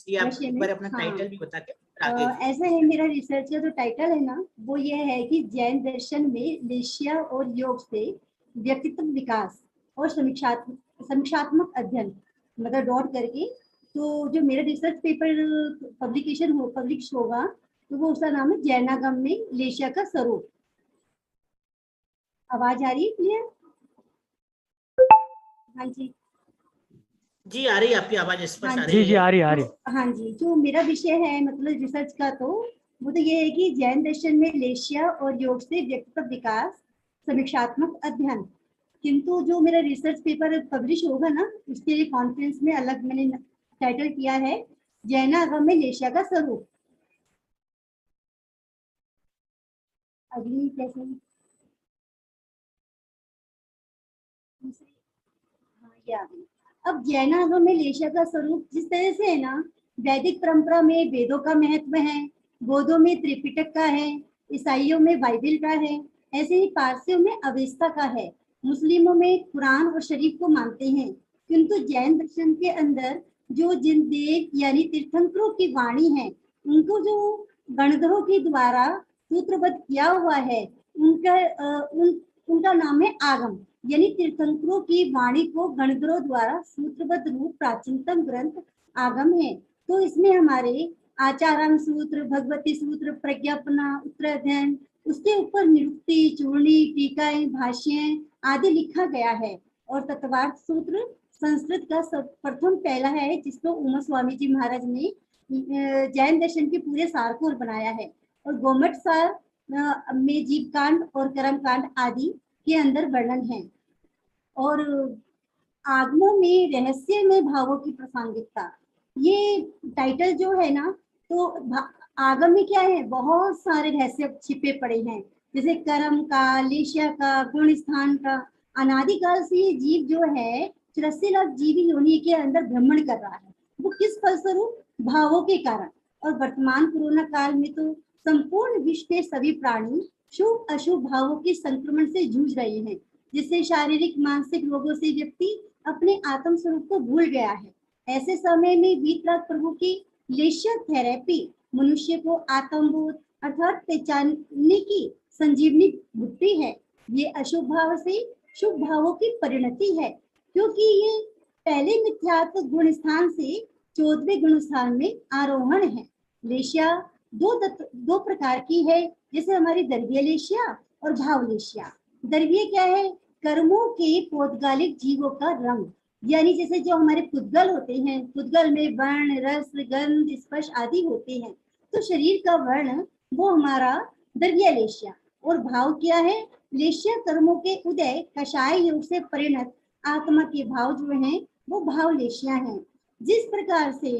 ये आप विषय एक में। बार अपना हाँ, टाइटल भी बता के आगे ऐसा है, मेरा रिसर्च का जो टाइटल है ना, वो ये है कि जैन दर्शन में लेशिया और योग से व्यक्तित्व विकास और समीक्षात्मक अध्ययन, मतलब डॉट करके। तो जो मेरा रिसर्च पेपर पब्लिश होगा, तो वो उसका नाम है जैनागम में लेशिया का स्वरूप। आवाज आ रही है क्लियर? हाँ जी, जी आ रही है, आपकी आवाज स्पष्ट हाँ आ जी, रही जी है। आ रही है, आ रही। हाँ जी, जो मेरा विषय है मतलब रिसर्च का, तो वो तो ये है कि जैन दर्शन में लेशिया और योग से व्यक्तित्व विकास, समीक्षात्मक अध्ययन। किंतु जो मेरा रिसर्च पेपर पब्लिश होगा ना, उसके लिए कॉन्फ्रेंस में अलग मैंने टाइटल किया है जैनागम में लेशिया का स्वरूप। अगली कैसे? हाँ, ये आ गई। अब जैनागम में लेशिया का स्वरूप जिस तरह से है ना, वैदिक परंपरा में वेदों का महत्व है, बौद्धों में त्रिपिटक का है, ईसाइयों में बाइबल का है, ऐसे ही पारसियों में अवेस्ता का है, मुस्लिमों में कुरान और शरीफ को मानते हैं। किंतु जैन दर्शन के अंदर जो जिन देव यानी तीर्थंकरों की वाणी है, उनको जो गणधरों के द्वारा सूत्रबद्ध किया हुआ है, उनका नाम है आगम। यानी तीर्थंकरों की वाणी को गणधरों द्वारा सूत्रबद्ध रूप प्राचीनतम ग्रंथ आगम है। तो इसमें हमारे आचारांग सूत्र, भगवती सूत्र, प्रज्ञापना, उत्तराध्ययन, उसके ऊपर निरुक्ति, चूर्णी, टीकाएं, भाष्य आदि लिखा गया है। और तत्वार्थ सूत्र संस्कृत का प्रथम पहला है, जिसको उमा स्वामी जी महाराज ने जैन दर्शन के पूरे सार को बनाया है। और गोमठ सार में जीव कांड और कर्म कांड आदि के अंदर वर्णन है। और आगमों में रहस्य में भावों की प्रासंगिकता, ये टाइटल जो है ना, तो आगम में क्या है, बहुत सारे रहस्य छिपे पड़े हैं। जैसे कर्म का, लेशिया का, गुण स्थान का। अनादिकाल से ये जीव जो है 84 लाख जीवी योनि के अंदर भ्रमण कर रहा है। वो किस फलस्वरूप? भावों के कारण। और वर्तमान कोरोना काल में तो संपूर्ण विश्व के सभी प्राणी शुभ अशुभ भावों के संक्रमण से जूझ रहे हैं, जिससे शारीरिक मानसिक रोगों से व्यक्ति अपने आत्म स्वरूप को भूल गया है। ऐसे समय में वीतराग प्रभु की लेशिया थेरेपी मनुष्य को आत्मबोध अर्थात पहचानने की संजीवनी बुद्धि है। ये अशुभ भाव से शुभ भावों की परिणति है, क्योंकि ये पहले मिथ्यात्व गुण स्थान से 14वें गुण स्थान में आरोहण है। लेशिया दो प्रकार की है, जैसे हमारी दर्वीय लेशिया और भाव लेशिया। दर्वीय क्या है? कर्मों के पौद्गलिक जीवों का रंग, यानी जैसे जो हमारे पुद्गल होते हैं, पुद्गल में वर्ण, रस, गंध, स्पर्श आदि होते हैं। तो शरीर का वर्ण वो हमारा दर्वीय लेशिया। और भाव क्या है? लेशिया कर्मों के उदय कषाय योग से परिणत आत्मा के भाव जो हैं वो भाव लेशिया हैं। जिस प्रकार से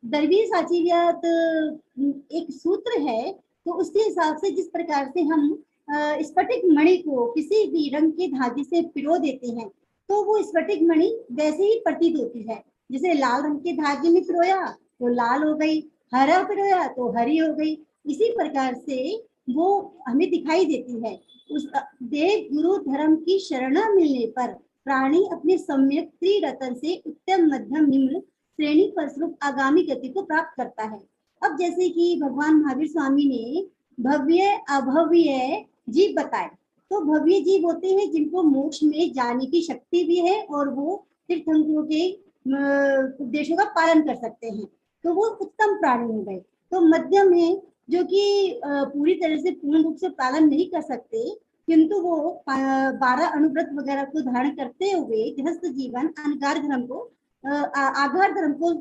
दर्वीय साचिव्यात एक सूत्र है, तो उसके हिसाब से जिस प्रकार से हम स्फटिक मणि को किसी भी रंग के धागे से पिरो देते हैं, तो वो स्फटिक मणि वैसे ही प्रतीत होती है। जैसे लाल रंग के धागे में पिरोया तो लाल हो गई, हरा पिरोया तो हरी हो गई। इसी प्रकार से वो हमें दिखाई देती है। उस देव गुरु धर्म की शरणा मिलने पर प्राणी अपने सम्यक त्रिरतन से उत्तम मध्यम निम्न श्रेणी फलस्वरूप आगामी गति को प्राप्त करता है। अब जैसे कि भगवान महावीर स्वामी ने भव्य अभव्य जीव बताए, तो भव्य जीव होते हैं जिनको मोक्ष में जाने की शक्ति भी है और वो तीर्थंकरों के उपदेशों का पालन कर सकते हैं, तो वो उत्तम प्राणी हो गए। तो मध्यम है जो कि पूरी तरह से पूर्ण रूप से पालन नहीं कर सकते, किंतु वो 12 अनुव्रत वगैरह को धारण करते हुए गृहस्थ जीवन अनगार धर्म को आधार धर्म को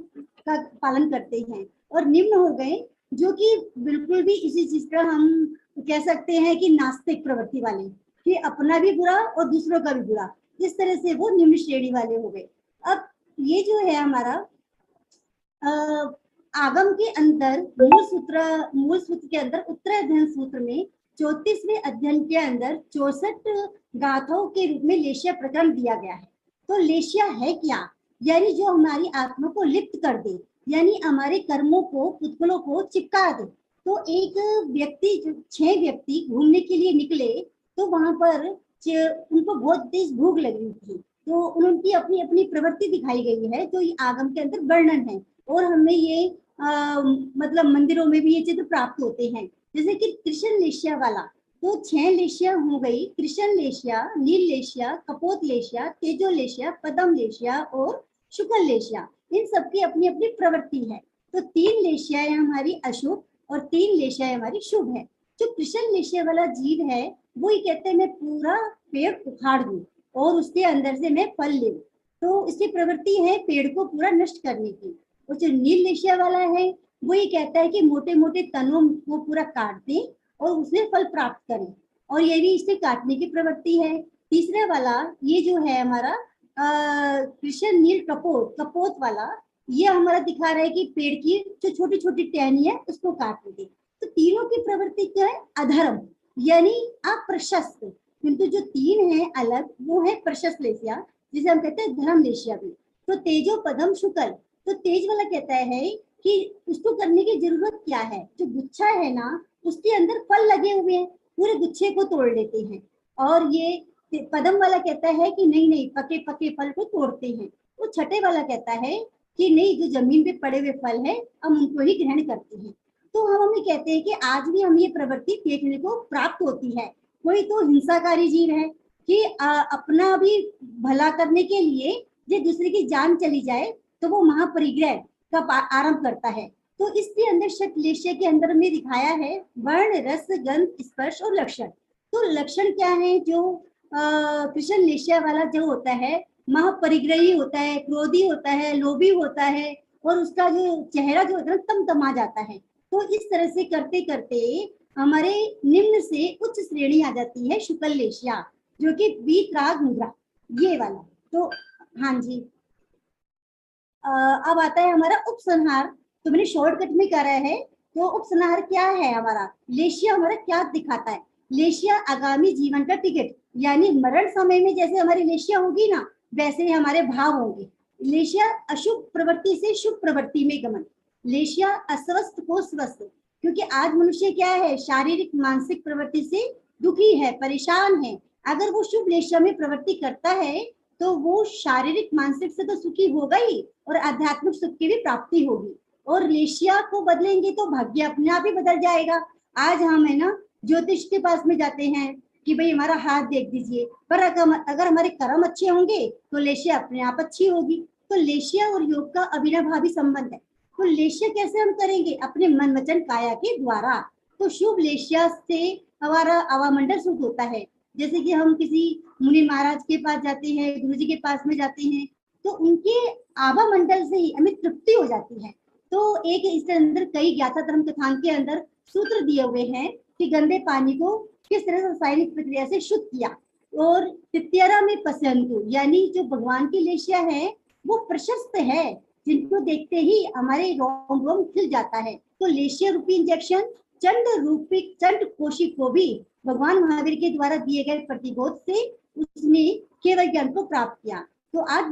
का पालन करते हैं। और निम्न हो गए जो कि बिल्कुल भी इसी चीज का हम कह सकते हैं कि नास्तिक प्रवृत्ति वाले, कि अपना भी बुरा और दूसरों का भी बुरा, इस तरह से वो निम्न श्रेणी वाले हो गए। अब ये जो है हमारा आगम के अंदर मूल सूत्र के अंदर उत्तराध्ययन सूत्र में 34वें अध्ययन के अंदर 64 गाथाओं के रूप में लेशिया प्रकरण दिया गया है। तो लेशिया है क्या? यानी जो हमारी आत्मा को लिप्त कर दे, यानी हमारे कर्मों को, पुतलों को चिपका दे। तो एक व्यक्ति, 6 व्यक्ति घूमने के लिए निकले, तो वहां पर उनको बहुत तेज भूख लगी थी, तो उनकी अपनी अपनी प्रवृत्ति दिखाई गई है, जो ये आगम के अंदर वर्णन है। और हमें ये मतलब मंदिरों में भी ये चित्र प्राप्त होते हैं। जैसे कि कृष्ण लेशिया वाला, तो 6 लेशिया हो गई, कृष्ण लेशिया, नील लेशिया, कपोत लेशिया, तेजो लेशिया, पदम लेशिया और शुक्ल लेशिया। इन सबकी अपनी अपनी प्रवृत्ति है। तो 3 लेशियाएं हमारी अशुभ और 3 लेशियाएं हमारी शुभ है। जो कृष्ण लेशिया वाला जीव है वो ये कहते हैं मैं पूरा पेड़ उखाड़ दूं और उसके अंदर से मैं फल ले, तो इसकी प्रवृत्ति है पेड़ को पूरा नष्ट करने की। और जो नील लेशिया वाला है वो ये कहता है कि मोटे मोटे तनों को पूरा काट दे और उससे फल प्राप्त करें, और ये भी इससे काटने की प्रवृत्ति है। तीसरा वाला ये जो है हमारा कृष्ण नील कपोत, कपोत वाला, ये हमारा दिखा रहा है कि पेड़ की जो छोटी छोटी टहनी है उसको काट दे। तो तीनों की प्रवृत्ति क्या है? अधर्म, यानी अप्रशस्त। किंतु जो 3 है अलग वो है प्रशस्त लेशिया, जिसे हम कहते हैं धर्म लेशिया भी। तो तेजो पदम शुक्ल, तो तेज वाला कहता है कि उसको करने की जरूरत क्या है, जो गुच्छा है ना उसके अंदर फल लगे हुए हैं, पूरे गुच्छे को तोड़ लेते हैं। और ये पदम वाला कहता है कि नहीं नहीं, पके पके फल को तोड़ते हैं। वो छठे वाला कहता है कि नहीं, जो जमीन पे पड़े हुए फल है हम उनको ही ग्रहण करते हैं। तो हम हमें कहते हैं कि आज भी हम ये प्रवृत्ति देखने को प्राप्त होती है। कोई तो हिंसाकारी जीव है कि अपना भी भला करने के लिए जो दूसरे की जान चली जाए तो वो महापरिग्रह का आरंभ करता है। तो इसके अंदर शक्लेश्य के अंदर में दिखाया है वर्ण, रस, गंध, स्पर्श और लक्षण। तो लक्षण क्या है? जो कृष्ण लेशिया वाला जो होता है महापरिग्रही होता है, क्रोधी होता है, लोभी होता है, और उसका जो चेहरा जो होता है तमतमा जाता है। तो इस तरह से करते करते हमारे निम्न से उच्च श्रेणी आ जाती है शुक्ल लेशिया, जो कि वीतराग मुद्रा, ये वाला। तो हाँ जी, अब आता है हमारा उपसंहार। तो मैंने शॉर्टकट में करा है। तो उपसंहार क्या है हमारा? लेशिया हमारा क्या दिखाता है? लेशिया आगामी जीवन का टिकट, यानी मरण समय में जैसे हमारी लेशिया होगी ना वैसे ही हमारे भाव होंगे। लेशिया अशुभ प्रवृत्ति से शुभ प्रवृत्ति में गमन। लेशिया अस्वस्थ को स्वस्थ, क्योंकि आज मनुष्य क्या है? शारीरिक मानसिक प्रवृत्ति से दुखी है, परेशान है। अगर वो शुभ लेशिया में प्रवृत्ति करता है तो वो शारीरिक मानसिक से तो सुखी होगा ही और आध्यात्मिक सुख की भी प्राप्ति होगी। और लेशिया को बदलेंगे तो भाग्य अपने आप ही बदल जाएगा। आज हम है ना ज्योतिष के पास में जाते हैं कि भाई हमारा हाथ देख दीजिए, पर अगर हमारे कर्म अच्छे होंगे तो लेशिया अपने आप अच्छी होगी। तो लेशिया और योग का अविनाभावी संबंध है। तो लेशिया कैसे हम करेंगे? अपने मन वचन काया के द्वारा। तो शुभ लेशिया से हमारा अवामंडल शुद्ध होता है। जैसे कि हम किसी मुनि महाराज के पास जाते हैं, गुरु जी के पास में जाते हैं, तो उनके आभा मंडल से ही हमें तृप्ति हो जाती है। तो एक इसके अंदर कई ज्ञाता धर्म कथाओं के अंदर सूत्र दिए हुए हैं कि गंदे पानी को किस तरह से रासायनिक प्रक्रिया से शुद्ध किया। और तित्यरा में पसंदु, यानी जो भगवान की लेशिया है वो प्रशस्त है, जिनको देखते ही हमारे रोम रोम खिल जाता है। तो लेशिया रूपी इंजेक्शन चंड कोशी को भी भगवान महावीर के द्वारा दिए गए प्रतिबोध से उसने केवल ज्ञान को प्राप्त किया। तो आज